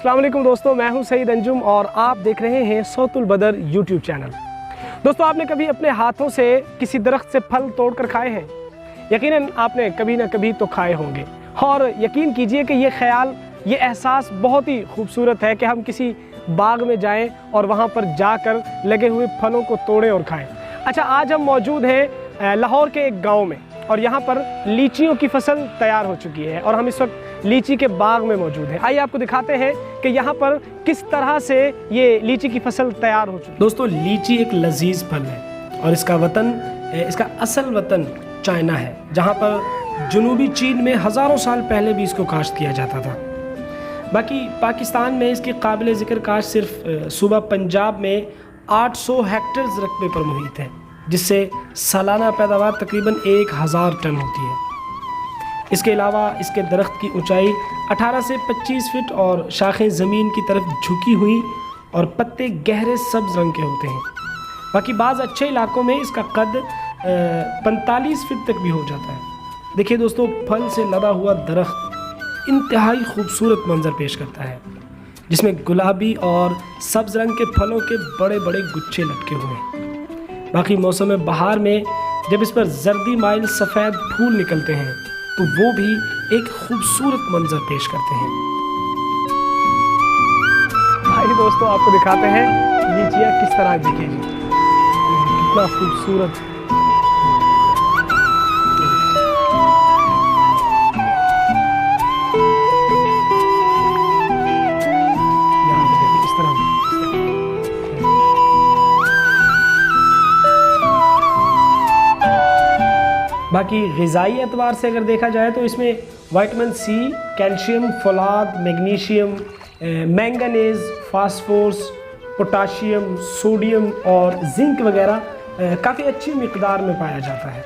अस्सलाम वालेकुम दोस्तों, मैं हूं सईद अंजुम और आप देख रहे हैं सौतुल बदर यूट्यूब चैनल। दोस्तों, आपने कभी अपने हाथों से किसी दरख्त से फल तोड़कर खाए हैं? यकीनन आपने कभी ना कभी तो खाए होंगे और यकीन कीजिए कि ये ख्याल, ये एहसास बहुत ही खूबसूरत है कि हम किसी बाग में जाएं और वहाँ पर जाकर लगे हुए फलों को तोड़ें और खाएं। अच्छा, आज हम मौजूद हैं लाहौर के एक गाँव में और यहाँ पर लीचियों की फसल तैयार हो चुकी है और हम इस वक्त लीची के बाग में मौजूद हैं। आइए आपको दिखाते हैं कि यहाँ पर किस तरह से ये लीची की फसल तैयार हो चुकी है। दोस्तों, लीची एक लजीज फल है और इसका असल वतन चाइना है, जहाँ पर जनूबी चीन में हज़ारों साल पहले भी इसको काश्त किया जाता था। बाकी पाकिस्तान में इसके काबिल ज़िक्र काश्त सिर्फ सूबा पंजाब में 800 हेक्टेयर रकबे पर मुहित है, जिससे सालाना पैदावार तकरीबन 1000 टन होती है। इसके अलावा इसके दरख्त की ऊंचाई 18 से 25 फीट और शाखें ज़मीन की तरफ झुकी हुई और पत्ते गहरे सब्ज़ रंग के होते हैं। बाकी बाज़ अच्छे इलाकों में इसका कद 45 फीट तक भी हो जाता है। देखिए दोस्तों, फल से लदा हुआ दरख्त इंतहाई खूबसूरत मंजर पेश करता है, जिसमें गुलाबी और सब्ज़ रंग के फलों के बड़े बड़े गुच्छे लटके हुए हैं। बाकी मौसम बहार में जब इस पर जर्दी माइल सफ़ेद फूल निकलते हैं तो वो भी एक खूबसूरत मंजर पेश करते हैं। आइए दोस्तों, आपको दिखाते हैं लीचियाँ किस तरह दिखेगी, कितना खूबसूरत। यहाँ पे देखिए इस तरह। बाकी ग़िज़ाई एतबार से अगर देखा जाए तो इसमें विटामिन सी, कैल्शियम, फौलाद, magnesium, manganese, phosphorus, potassium, sodium और जिंक वगैरह काफ़ी अच्छी मिकदार में पाया जाता है।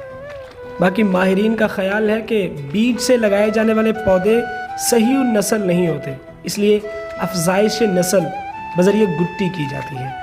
बाकी माहिरीन का ख्याल है कि बीज से लगाए जाने वाले पौधे सही नस्ल नहीं होते, इसलिए अफजाइश नस्ल बज़रिए गुट्टी की जाती है।